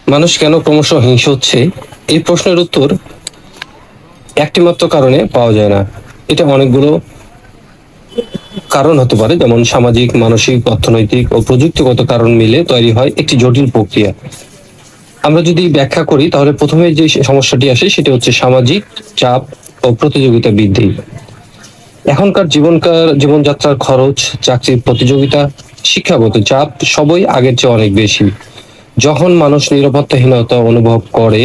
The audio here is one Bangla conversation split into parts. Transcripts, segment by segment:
মানুষ কেন ক্রমশ হিংস্র হচ্ছে? এই প্রশ্নের উত্তর একটি মাত্র কারণে পাওয়া যায় না। এটা অনেকগুলো কারণ হতে পারে, যেমন সামাজিক, মানসিক, অর্থনৈতিক ও প্রযুক্তিগত কারণ মিলে তৈরি হয় একটি জটিল প্রক্রিয়া। আমরা যদি ব্যাখ্যা করি তাহলে প্রথমে যে সমস্যাটি আসে সেটি হচ্ছে সামাজিক চাপ ও প্রতিযোগিতা বৃদ্ধি। এখনকার জীবনযাত্রার খরচ, চাকরির প্রতিযোগিতা, শিক্ষাগত চাপ সবই আগের চেয়ে অনেক বেশি। যখন মানুষ নিরাপত্তাহীনতা অনুভব করে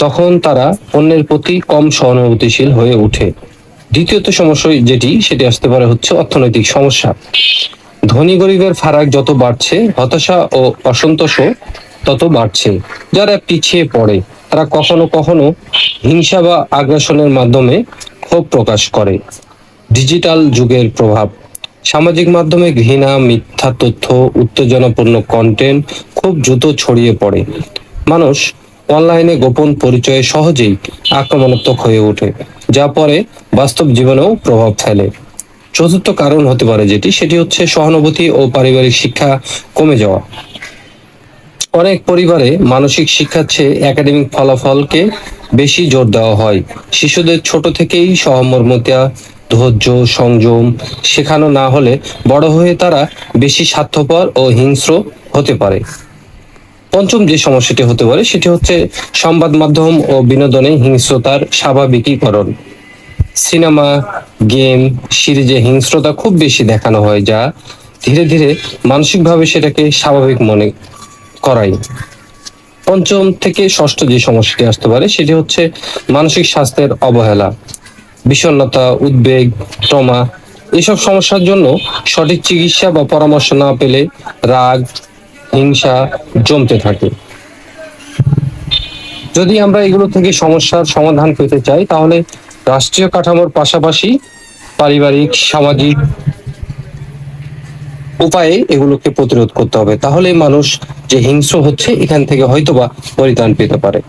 তখন তারা অন্যের প্রতি কম সহানুভূতিশীল হয়ে ওঠে। দ্বিতীয়ত সমস্যা সেটি আসতে পারে হচ্ছে অর্থনৈতিক সমস্যা। ধনী গরিবের ফারাক যত বাড়ছে, হতাশা ও অসন্তোষও তত বাড়ছে। যারা পিছিয়ে পড়ে তারা কখনো কখনো হিংসা বা আগ্রাসনের মাধ্যমে ক্ষোভ প্রকাশ করে। ডিজিটাল যুগের প্রভাব, সামাজিক মাধ্যমে ঘৃণা, মিথ্যা তথ্য, উত্তেজনাপূর্ণ কন্টেন্ট খুব দ্রুত ছড়িয়ে পড়ে। মানুষ অনলাইনে গোপন পরিচয়ে সহজেই আক্রমণাত্মক হয়ে ওঠে, যা পরে বাস্তব জীবনেও প্রভাব ফেলে। চতুর্থ কারণ হতে পারে সেটি হচ্ছে সহানুভূতি ও পারিবারিক শিক্ষা কমে যাওয়া। অনেক পরিবারে মানসিক শিক্ষার চেয়ে একাডেমিক ফলাফলকে বেশি জোর দেওয়া হয়। শিশুদের ছোট থেকেই সহমর্মিতা, ধৈর্য, সংযম শেখানো না হলে বড় হয়ে তারা বেশি স্বার্থপর ও হিংস্র হতে পারে। পঞ্চম যে সমস্যাটি হতে পারে সেটি হচ্ছে সংবাদ মাধ্যম ও বিনোদনে হিংস্রতার স্বাভাবিকীকরণ। সিনেমা, গেম, সিরিজে হিংস্রতা খুব বেশি দেখানো হয়, যা ধীরে ধীরে মানসিকভাবে সেটাকে স্বাভাবিক মনে করাই। পঞ্চম থেকে ষষ্ঠ যে সমস্যাটি আসতে পারে সেটি হচ্ছে মানসিক স্বাস্থ্যের অবহেলা। বিষণ্ণতা, উদ্বেগ, ট্রমা এসব সমস্যার জন্য সঠিক চিকিৎসা বা পরামর্শ না পেলে রাগ, হিংসা জমতে থাকে। যদি আমরা এগুলো থেকে সমস্যার সমাধান পেতে চাই তাহলে রাষ্ট্রীয় কাঠামোর পাশাপাশি পারিবারিক, সামাজিক উপায়ে এগুলোকে প্রতিরোধ করতে হবে। তাহলে মানুষ যে হিংস্র হচ্ছে এখান থেকে হয়তোবা পরিত্রাণ পেতে পারে।